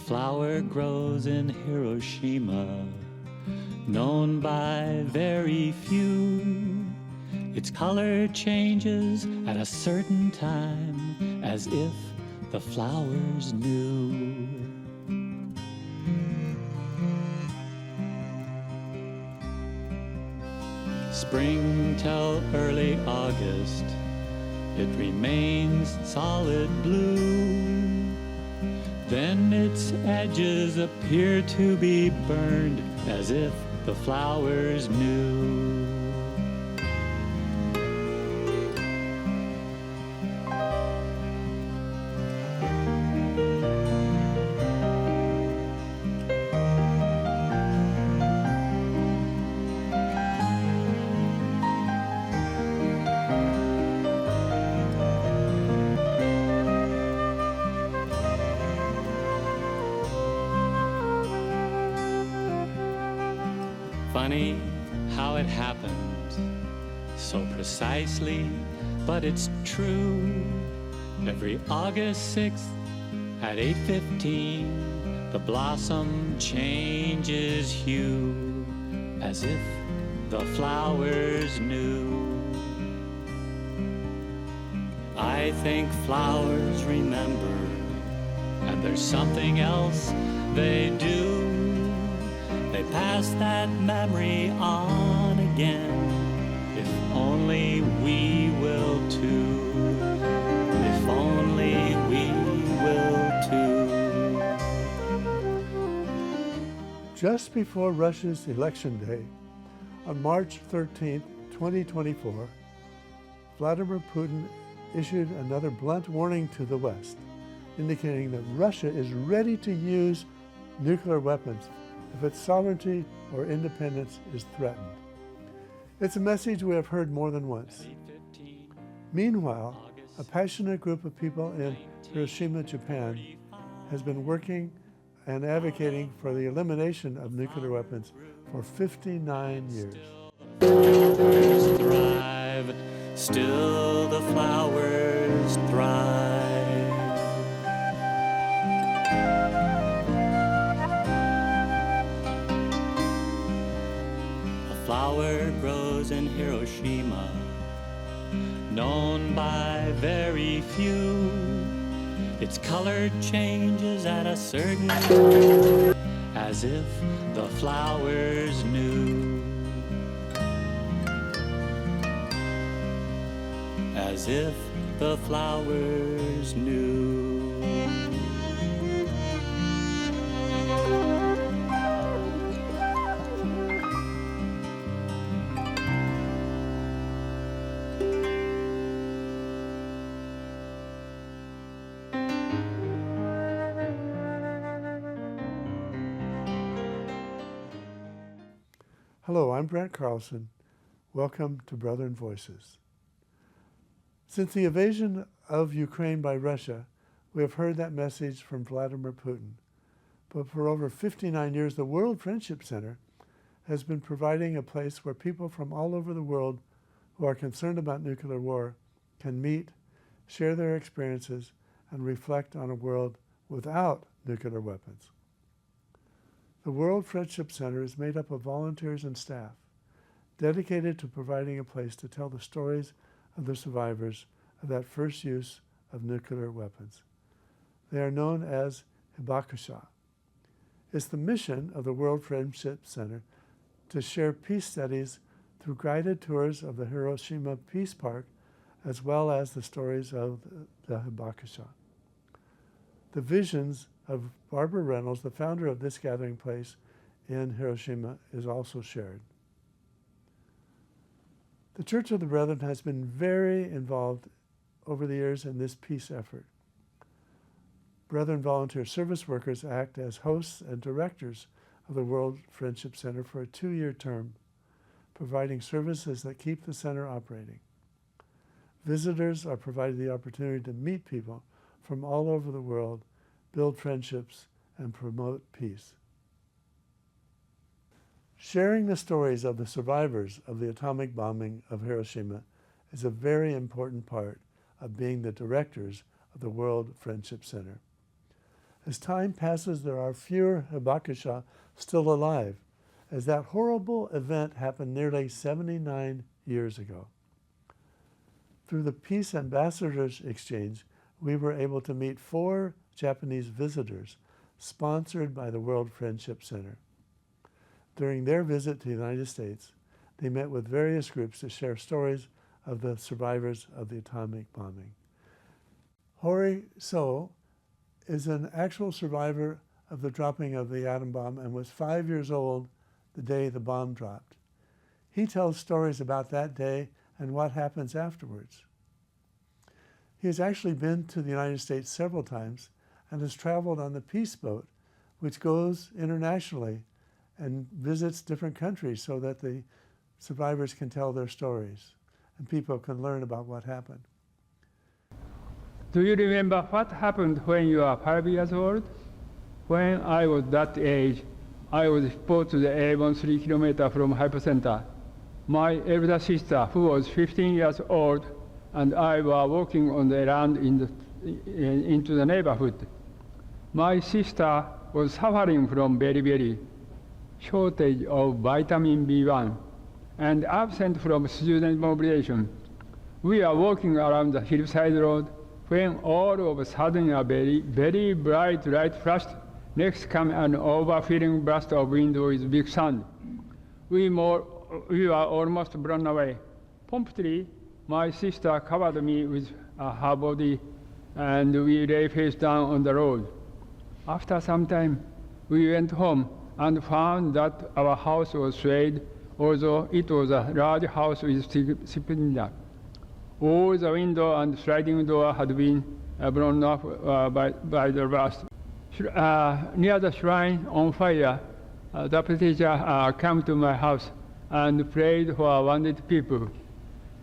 flower grows in Hiroshima, known by very few. Its color changes at a certain time, as if the flowers knew. Spring till early August, it remains solid blue. Then its edges appear to be burned, as if the flowers knew. Funny how it happened so precisely, but it's true. Every August 6th at 8:15, the blossom changes hue, as if the flowers knew. I think flowers remember, and there's something else they do. They pass that memory on again, if only we will too. If only we will too. Just before Russia's election day, on March 13, 2024, Vladimir Putin issued another blunt warning to the West, indicating that Russia is ready to use nuclear weapons if its sovereignty or independence is threatened. It's a message we have heard more than once. Meanwhile, a passionate group of people in Hiroshima, Japan, has been working and advocating for the elimination of nuclear weapons for 59 years. Thrive, still the flowers thrive. Flower grows in Hiroshima, known by very few. Its color changes at a certain time, as if the flowers knew. As if the flowers knew. Hello, I'm Brent Carlson. Welcome to Brethren Voices. Since the invasion of Ukraine by Russia, we have heard that message from Vladimir Putin. But for over 59 years, the World Friendship Center has been providing a place where people from all over the world who are concerned about nuclear war can meet, share their experiences, and reflect on a world without nuclear weapons. The World Friendship Center is made up of volunteers and staff dedicated to providing a place to tell the stories of the survivors of that first use of nuclear weapons. They are known as Hibakusha. It's the mission of the World Friendship Center to share peace studies through guided tours of the Hiroshima Peace Park, as well as the stories of the Hibakusha. The visions of Barbara Reynolds, the founder of this gathering place in Hiroshima, is also shared. The Church of the Brethren has been very involved over the years in this peace effort. Brethren volunteer service workers act as hosts and directors of the World Friendship Center for a 2-year term, providing services that keep the center operating. Visitors are provided the opportunity to meet people from all over the world, build friendships, and promote peace. Sharing the stories of the survivors of the atomic bombing of Hiroshima is a very important part of being the directors of the World Friendship Center. As time passes, there are fewer hibakusha still alive, as that horrible event happened nearly 79 years ago. Through the Peace Ambassadors Exchange, we were able to meet 4 Japanese visitors sponsored by the World Friendship Center. During their visit to the United States, they met with various groups to share stories of the survivors of the atomic bombing. Hori So is an actual survivor of the dropping of the atom bomb and was 5 years old the day the bomb dropped. He tells stories about that day and what happens afterwards. He has actually been to the United States several times and has traveled on the Peace Boat, which goes internationally and visits different countries so that the survivors can tell their stories and people can learn about what happened. Do you remember what happened when you were 5 years old? When I was that age, I was exposed to the airborne 3 kilometers from hypocenter. My elder sister, who was 15 years old, and I were walking on the land into the neighborhood. My sister was suffering from very shortage of vitamin B1 and absent from student mobilization. We are walking around the hillside road when all of a sudden a very bright light flashed. Next came an overfilling blast of wind with big sound. We were almost blown away. Promptly, my sister covered me with her body and we lay face down on the road. After some time, we went home and found that our house was swayed, although it was a large house with splendor. All the window and sliding door had been blown off by the blast. Near the shrine on fire, the preacher came to my house and prayed for wounded people.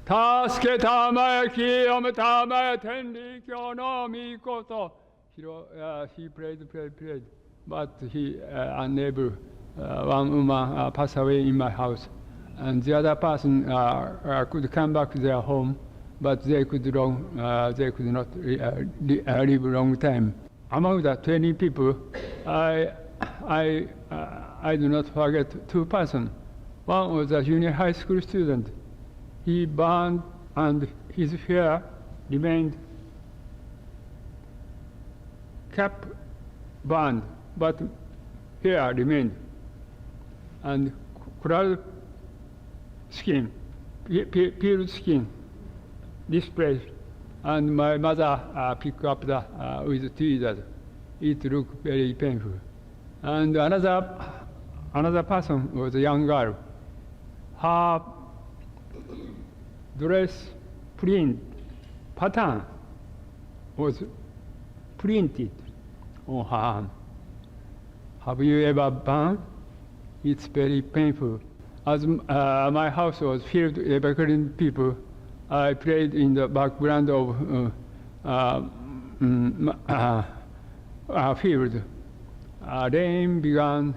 He prayed, but he unable. One woman passed away in my house, and the other person could come back to their home, but they could not live a long time. Among the 20 people, I do not forget 2 persons. One was a junior high school student. He burned and his hair remained cap burned, but hair remained. And colored skin, peeled skin displayed. And my mother picked up with tweezers. It looked very painful. And another person was a young girl. Her dress print pattern was printed on her arm. Have you ever burned? It's very painful. As my house was filled with evacuating people, I played in the background of field. Rain began.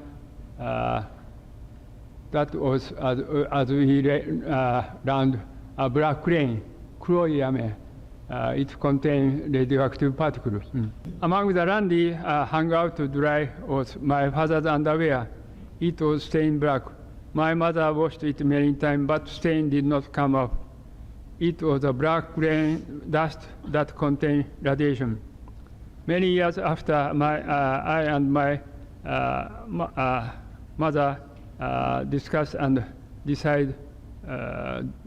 That was as we learned a black rain, Kuroyame. It contained radioactive particles. Among the laundry hung out to dry was my father's underwear. It was stained black. My mother washed it many times, but stain did not come off. It was a black grain dust that contained radiation. Many years after, I and my mother discussed and decided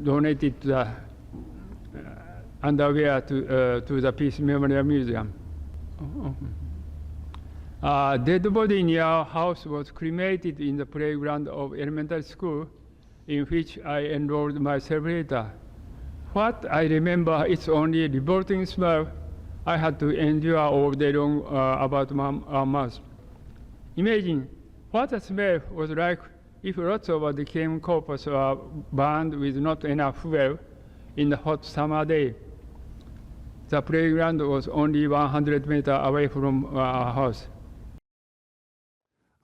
donated the underwear to the Peace Memorial Museum. Dead body in our house was cremated in the playground of elementary school, in which I enrolled myself later. What I remember is only a revolting smell I had to endure all day long about a month. Imagine what the smell was like if lots of decaying corpses were burned with not enough fuel in the hot summer day. The playground was only 100 meters away from our house.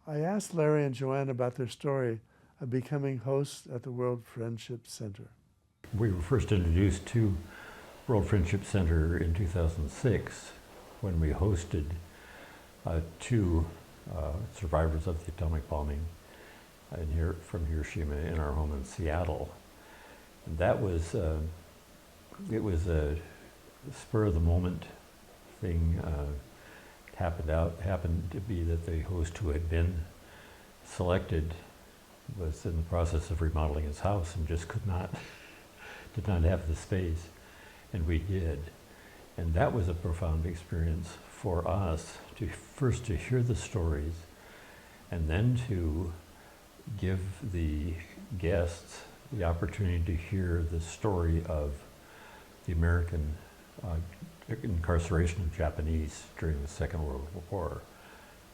I asked Larry and Joanne about their story of becoming hosts at the World Friendship Center. We were first introduced to World Friendship Center in 2006 when we hosted two survivors of the atomic bombing from Hiroshima in our home in Seattle. And that was, it was a spur of the moment thing. Happened to be that the host who had been selected was in the process of remodeling his house and just did not have the space, and we did. And that was a profound experience for us, first to hear the stories, and then to give the guests the opportunity to hear the story of the American incarceration of Japanese during the Second World War.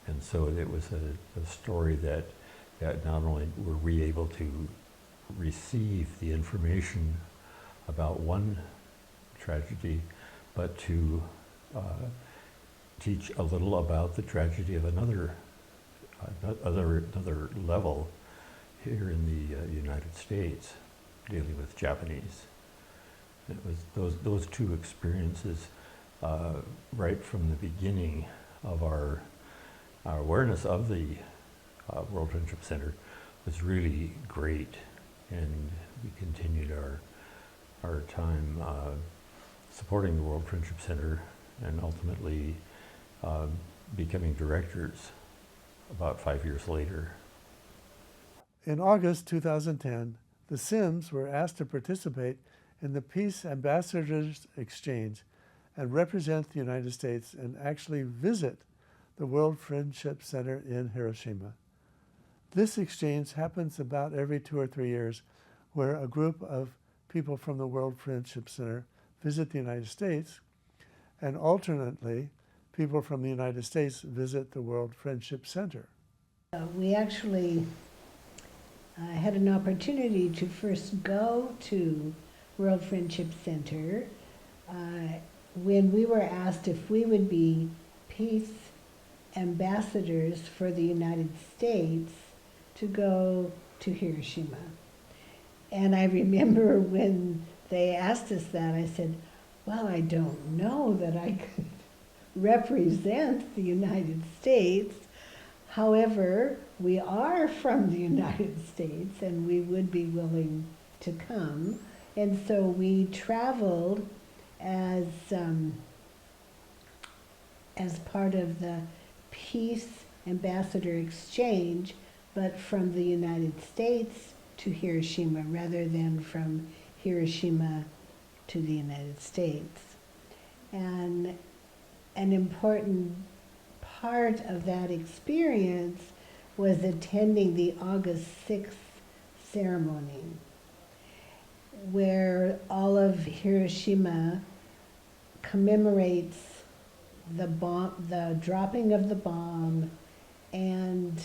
And so it was a story that not only were we able to receive the information about one tragedy, but to teach a little about the tragedy of another level here in the United States, dealing with Japanese. It was those two experiences right from the beginning of our awareness of the World Friendship Center was really great, and we continued our time supporting the World Friendship Center and ultimately becoming directors about 5 years later. In August 2010, the Sims were asked to participate in the Peace Ambassadors Exchange and represent the United States and actually visit the World Friendship Center in Hiroshima. This exchange happens about every 2 or 3 years, where a group of people from the World Friendship Center visit the United States, and alternately, people from the United States visit the World Friendship Center. We actually had an opportunity to first go to World Friendship Center when we were asked if we would be peace ambassadors for the United States to go to Hiroshima. And I remember when they asked us that, I said, well, I don't know that I could represent the United States. However, we are from the United States and we would be willing to come. And so we traveled as part of the Peace Ambassador Exchange, but from the United States to Hiroshima rather than from Hiroshima to the United States. And an important part of that experience was attending the August 6th ceremony, where all of Hiroshima commemorates the dropping of the bomb, and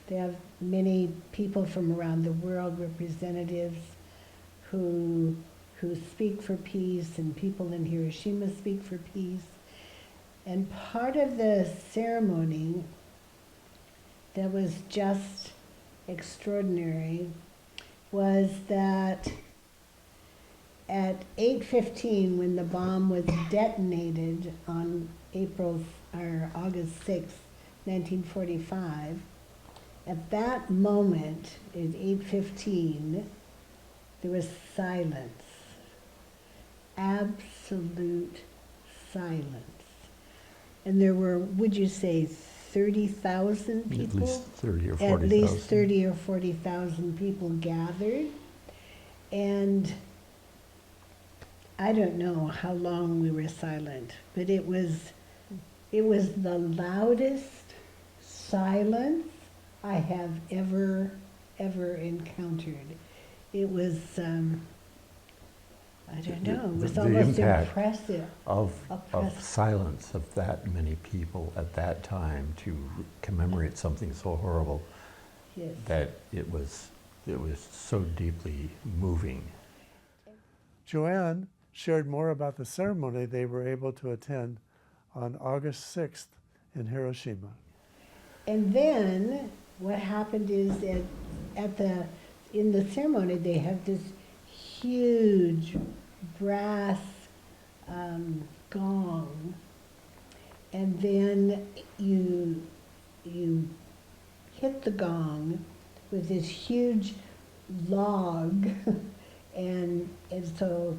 they have many people from around the world, representatives who speak for peace, and people in Hiroshima speak for peace. And part of the ceremony that was just extraordinary was that at 8:15, when the bomb was detonated on August 6, 1945, at that moment, at 8:15, there was silence, absolute silence. And there were, would you say, 30,000 people? At least 30 or 40,000. At least 30 or 40,000 people gathered. And I don't know how long we were silent, but it was the loudest silence I have ever encountered. It was, I don't know, it was almost impressive. Of silence of that many people at that time to commemorate something so horrible, Yes. that it was so deeply moving. Joanne shared more about the ceremony they were able to attend on August 6th in Hiroshima. And then what happened is in the ceremony they have this huge brass gong, and then you hit the gong with this huge log, and so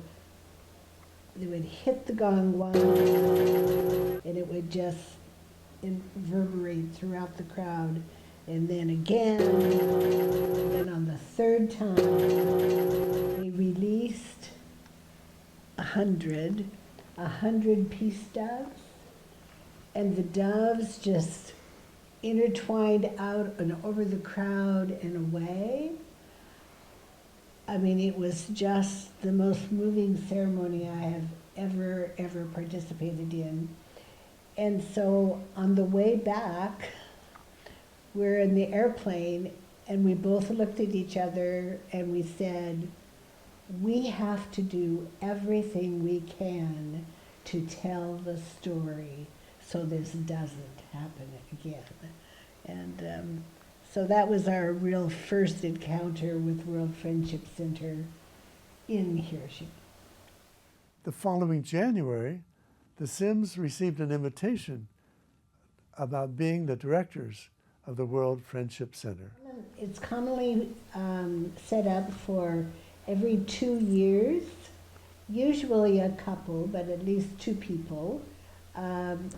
they would hit the gong once, and it would just reverberate throughout the crowd, and then again, and then on the third time, they released 100 peace doves, and the doves just intertwined out and over the crowd and away. I mean, it was just the most moving ceremony I have ever participated in. And so on the way back, we're in the airplane, and we both looked at each other and we said, we have to do everything we can to tell the story so this doesn't happen again. And so that was our real first encounter with World Friendship Center in Hiroshima. The following January, the Sims received an invitation about being the directors of the World Friendship Center. It's commonly set up for every 2 years, usually a couple, but at least 2 people,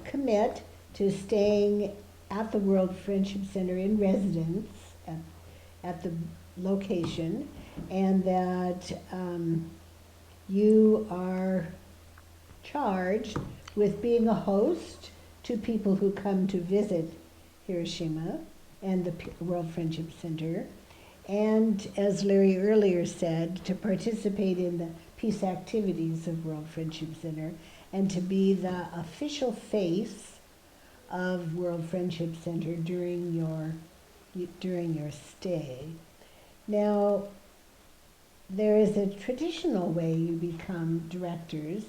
commit to staying at the World Friendship Center in residence at the location, and that you are charged with being a host to people who come to visit Hiroshima and the World Friendship Center, and as Larry earlier said, to participate in the peace activities of World Friendship Center and to be the official face of World Friendship Center during your stay. Now, there is a traditional way you become directors,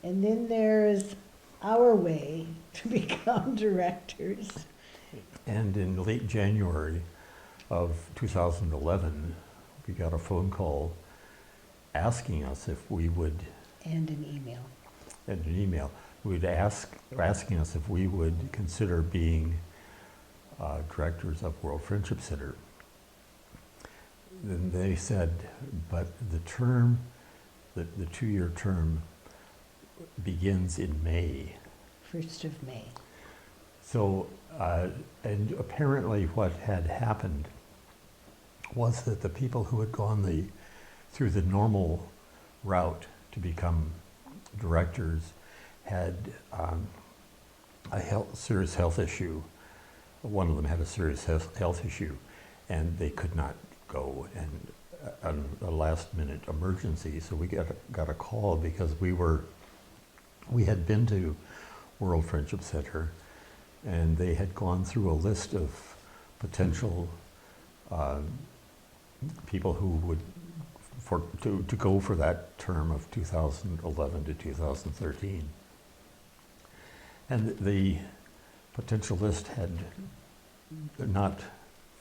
and then there's our way to become directors. And in late January of 2011, we got a phone call asking us if we would, And an email. Asking us if we would consider being directors of World Friendship Center. Then they said, but the 2-year term begins in May. 1st of May. So, and apparently what had happened was that the people who had gone through the normal route to become directors had a serious health issue. One of them had a serious health issue, and they could not go, and a last-minute emergency. So we got a call because we had been to World Friendship Center, and they had gone through a list of potential people who would to go for that term of 2011 to 2013. And the potential list had not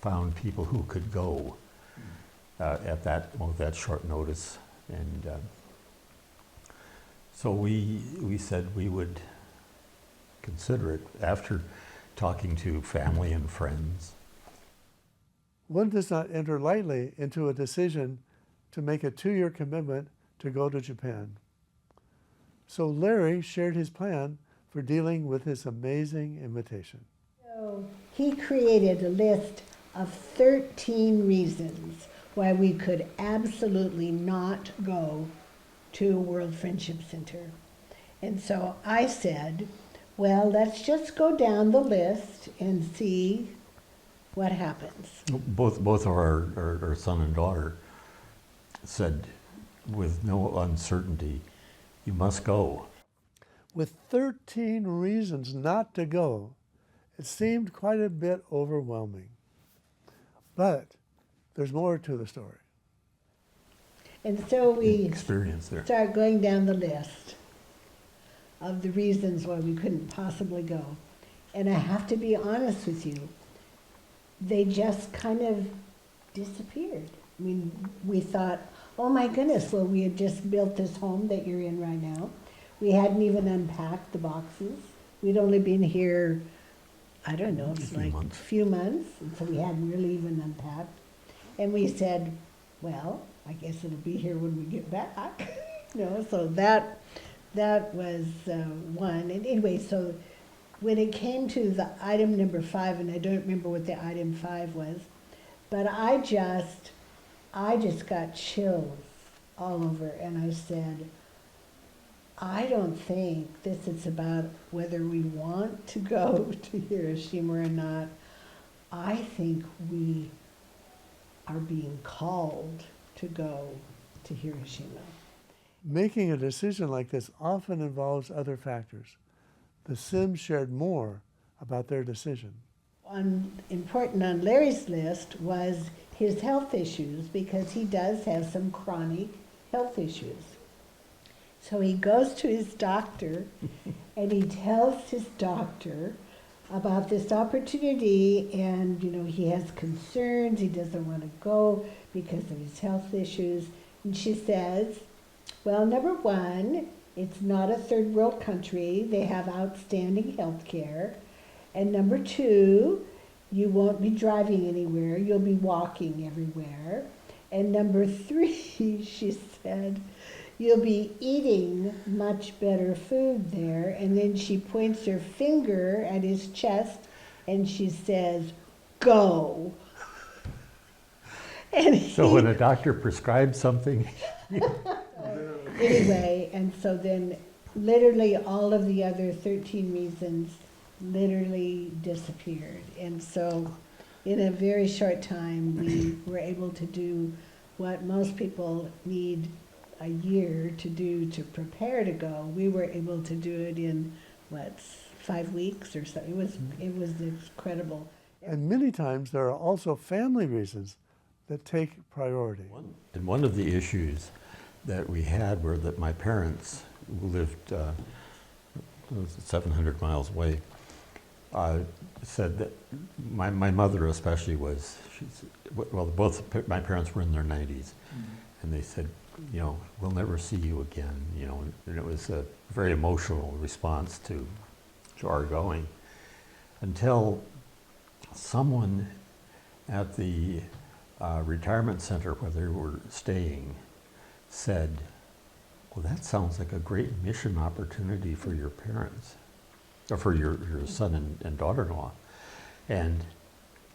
found people who could go at that short notice. And so we said we would consider it after talking to family and friends. One does not enter lightly into a decision to make a 2-year commitment to go to Japan. So Larry shared his plan for dealing with this amazing invitation. So he created a list of 13 reasons why we could absolutely not go to World Friendship Center. And so I said, well, let's just go down the list and see what happens. Both of our son and daughter said with no uncertainty, you must go. With 13 reasons not to go, it seemed quite a bit overwhelming. But there's more to the story. And so we Experience there. start going down the list of the reasons why we couldn't possibly go. And I have to be honest with you, they just kind of disappeared. I mean, we thought, oh my goodness, well, we had just built this home that you're in right now. We hadn't even unpacked the boxes. we'd only been here, I don't know, it's few like months. a few months, and so we hadn't really even unpacked. And we said, well, I guess it'll be here when we get back. So that was one. And anyway, so when it came to the item number 5, and I don't remember what the item 5 was, but I just got chills all over, and I said, I don't think this is about whether we want to go to Hiroshima or not. I think we are being called to go to Hiroshima. Making a decision like this often involves other factors. The Sims shared more about their decision. Important on Larry's list was his health issues, because he does have some chronic health issues. So he goes to his doctor and he tells his doctor about this opportunity, and he has concerns, he doesn't want to go because of his health issues. And she says, well, number one, it's not a third world country, they have outstanding health care. And number two, you won't be driving anywhere, you'll be walking everywhere. And number three, she said, you'll be eating much better food there. And then she points her finger at his chest and she says, go. And So when a doctor prescribes something, anyway, and so then literally all of the other 13 reasons literally disappeared. And so in a very short time, we were able to do what most people need a year to do to prepare to go. We were able to do it in, 5 weeks or so. It was incredible. And many times there are also family reasons that take priority. and one of the issues that we had were that my parents, who lived 700 miles away, said that my mother especially both my parents were in their 90s, and they said, we'll never see you again, and it was a very emotional response to our going, until someone at the retirement center where they were staying said, well, that sounds like a great mission opportunity for your parents, or for your son and daughter-in-law. And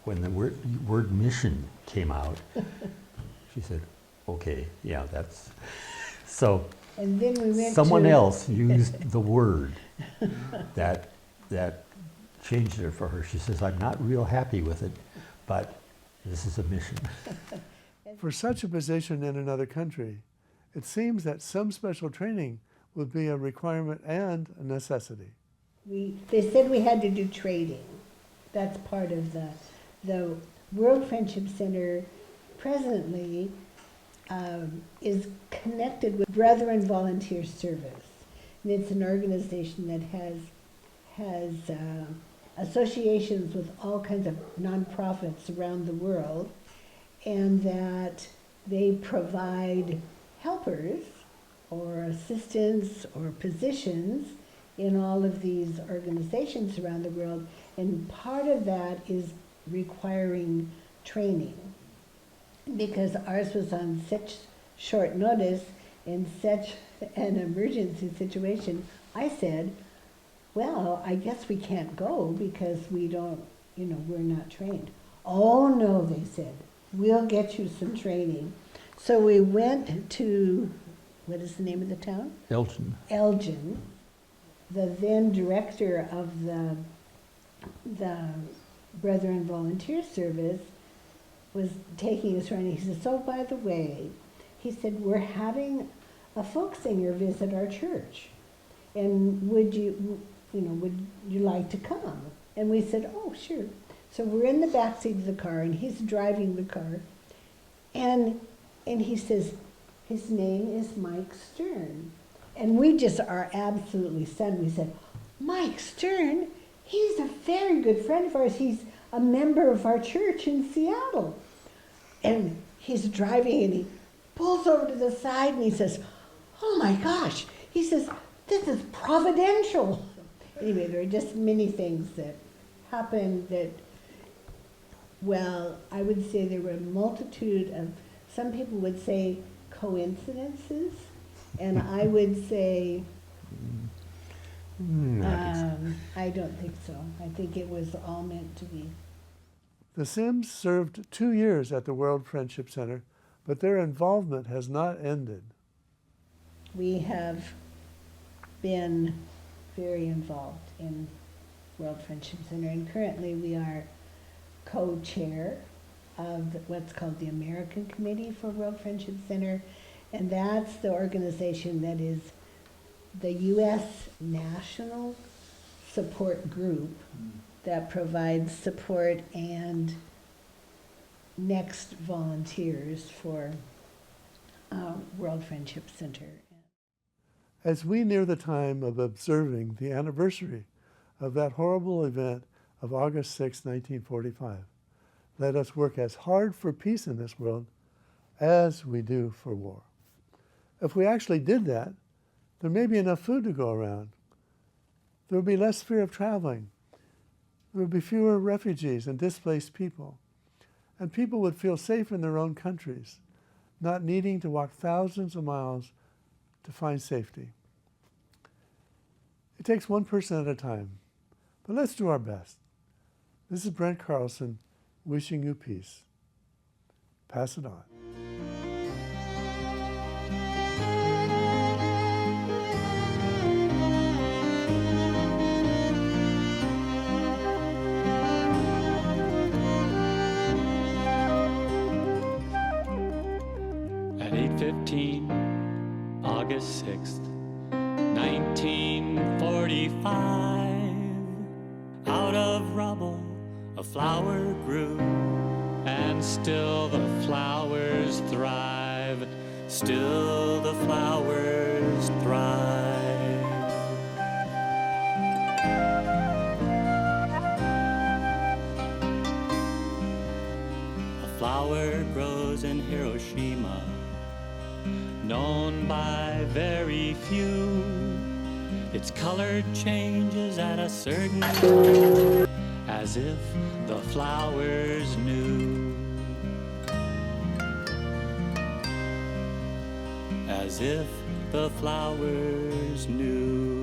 when the word mission came out, she said, okay, yeah, that's... So And then we went someone to, else used the word that changed it for her. She says, I'm not real happy with it, but this is a mission. For such a position in another country, it seems that some special training would be a requirement and a necessity. They said we had to do trading. That's part of the World Friendship Center presently is connected with Brethren Volunteer Service. And it's an organization that has associations with all kinds of nonprofits around the world, and that they provide helpers or assistants or positions in all of these organizations around the world, and part of that is requiring training. Because ours was on such short notice in such an emergency situation, I said, well, I guess we can't go because we don't, we're not trained. Oh no, they said, we'll get you some training. So we went to, what is the name of the town? Elgin. Elgin. The then director of the Brethren Volunteer Service was taking us around. He said, so by the way, he said, we're having a folk singer visit our church. And would you like to come? And we said, oh, sure. So we're in the back seat of the car, and he's driving the car. And he says, his name is Mike Stern. And we just are absolutely stunned. We said, Mike Stern? He's a very good friend of ours. He's a member of our church in Seattle. And he's driving, and he pulls over to the side, and he says, oh my gosh. He says, this is providential. Anyway, there are just many things that happened that, well, I would say there were a multitude of, some people would say coincidences, and I would say, I don't think so. I think it was all meant to be. The Sims served 2 years at the World Friendship Center, but their involvement has not ended. We have been very involved in World Friendship Center, and currently we are co-chair of what's called the American Committee for World Friendship Center, and that's the organization that is the U.S. national support group that provides support and next volunteers for World Friendship Center. As we near the time of observing the anniversary of that horrible event of August 6, 1945, let us work as hard for peace in this world as we do for war. If we actually did that, there may be enough food to go around. There would be less fear of traveling. There would be fewer refugees and displaced people. And people would feel safe in their own countries, not needing to walk thousands of miles to find safety. It takes one person at a time, but let's do our best. This is Brent Carlson wishing you peace. Pass it on. At 8:15, August 6th, 1945, out of rubble a flower grew, and still the flowers thrive, still the flowers thrive. A flower grows in Hiroshima, known by very few. Its color changes at a certain time, as if the flowers knew. As if the flowers knew.